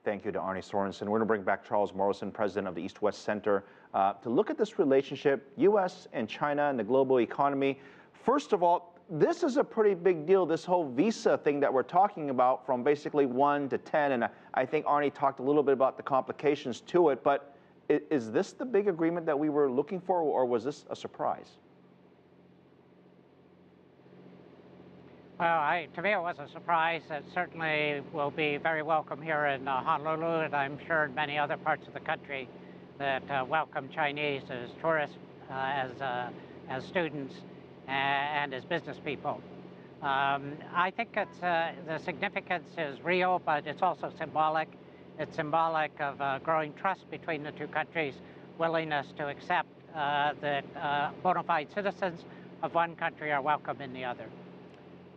Thank you to Arnie Sorensen. We're going to bring back Charles Morrison, president of the East-West Center, to look at this relationship, U.S. and China and the global economy. First of all, this is a pretty big deal, this whole visa thing that we're talking about, from basically 1 to 10. And I think Arnie talked a little bit about the complications to it. But is this the big agreement that we were looking for, or was this a surprise? Well, to me it was a surprise. It certainly will be very welcome here in Honolulu, and I'm sure in many other parts of the country that welcome Chinese as tourists, as students, and as business people. I think the significance is real, but it's also symbolic. It's symbolic of growing trust between the two countries, willingness to accept that bona fide citizens of one country are welcome in the other.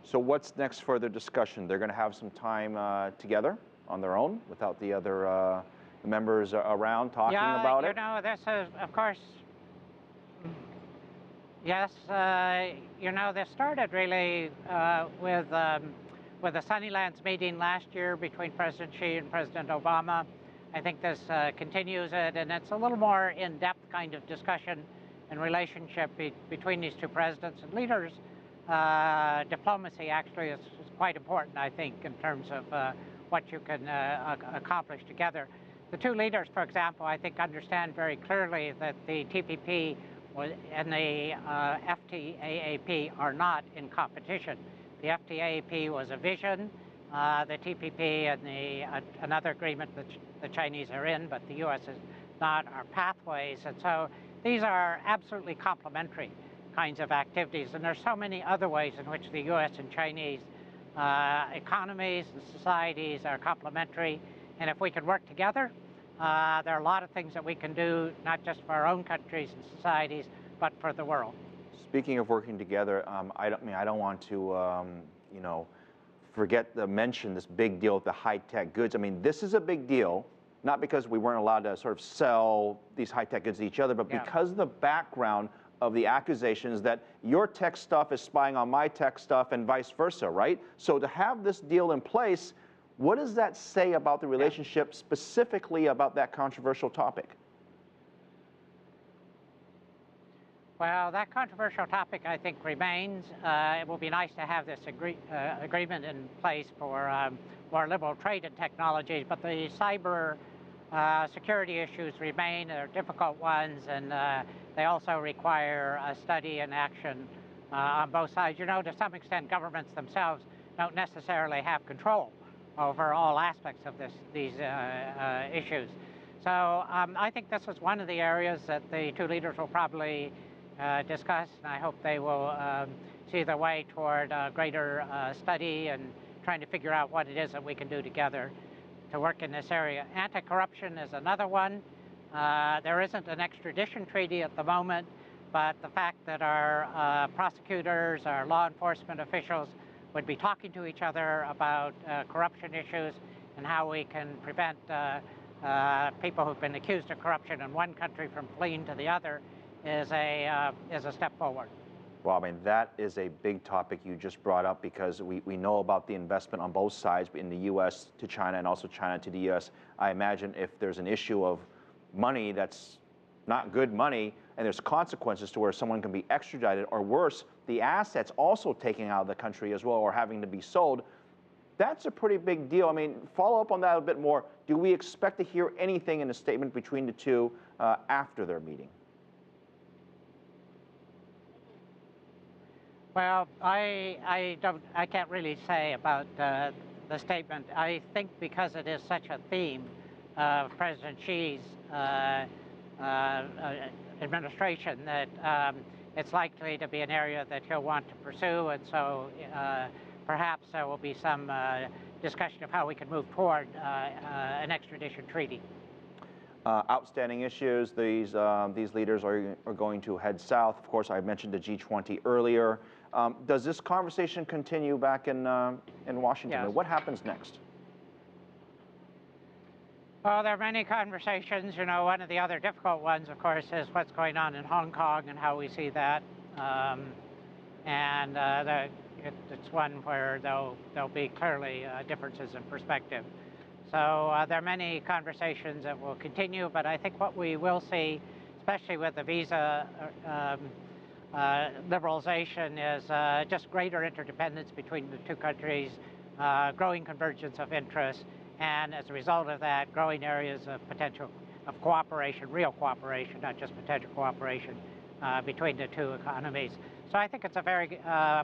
So what's next for the discussion? They're going to have some time together on their own without the other members around talking about it? Yeah, this is, of course, yes, this started really with the Sunnylands meeting last year between President Xi and President Obama. I think this continues it, and it's a little more in-depth kind of discussion and relationship between these two presidents and leaders. Diplomacy actually is quite important, I think, in terms of what you can accomplish together. The two leaders, for example, I think understand very clearly that the TPP and the FTAAP are not in competition. The FTAAP was a vision. The TPP and another agreement that the Chinese are in, but the U.S. is not, are pathways. And so these are absolutely complementary kinds of activities. And there's so many other ways in which the U.S. and Chinese economies and societies are complementary. And if we can work together, there are a lot of things that we can do, not just for our own countries and societies, but for the world. Speaking of working together, I don't want to, forget to mention this big deal with the high-tech goods. I mean, this is a big deal, not because we weren't allowed to sort of sell these high-tech goods to each other, but because of the background of the accusations that your tech stuff is spying on my tech stuff and vice versa, right? So to have this deal in place, what does that say about the relationship, specifically about that controversial topic? Well, that controversial topic, I think, remains. It will be nice to have this agreement in place for more liberal trade and technologies, but the cyber security issues remain. They're difficult ones, and they also require a study and action on both sides. You know, to some extent, governments themselves don't necessarily have control over all aspects of these issues. So I think this is one of the areas that the two leaders will probably discuss, and I hope they will see their way toward greater study and trying to figure out what it is that we can do together to work in this area. Anti-corruption is another one. There isn't an extradition treaty at the moment, but the fact that our prosecutors, our law enforcement officials would be talking to each other about corruption issues and how we can prevent people who've been accused of corruption in one country from fleeing to the other is a step forward. Well, I mean, that is a big topic you just brought up, because we know about the investment on both sides, in the U.S. to China and also China to the U.S. I imagine if there's an issue of money that's not good money, and there's consequences to where someone can be extradited, or worse, the assets also taken out of the country as well, or having to be sold, that's a pretty big deal. I mean, follow up on that a bit more. Do we expect to hear anything in a statement between the two after their meeting? Well, I can't really say about the statement. I think because it is such a theme of President Xi's administration that it's likely to be an area that he'll want to pursue, and so perhaps there will be some discussion of how we can move toward an extradition treaty. Outstanding issues. These leaders are going to head south. Of course, I mentioned the G20 earlier. Does this conversation continue back in Washington? Yes. What happens next? Well, there are many conversations. You know, one of the other difficult ones, of course, is what's going on in Hong Kong and how we see that. It's one where there'll be clearly differences in perspective. So there are many conversations that will continue, but I think what we will see, especially with the visa liberalization, is just greater interdependence between the two countries, growing convergence of interests, and as a result of that, growing areas of potential of cooperation, real cooperation, not just potential cooperation between the two economies. So I think it's a very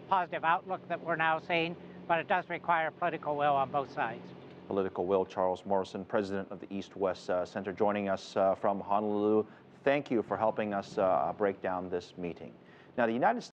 positive outlook that we're now seeing, but it does require political will on both sides. Political will. Charles Morrison, president of the East-West Center, joining us from Honolulu. Thank you for helping us break down this meeting. Now, the United States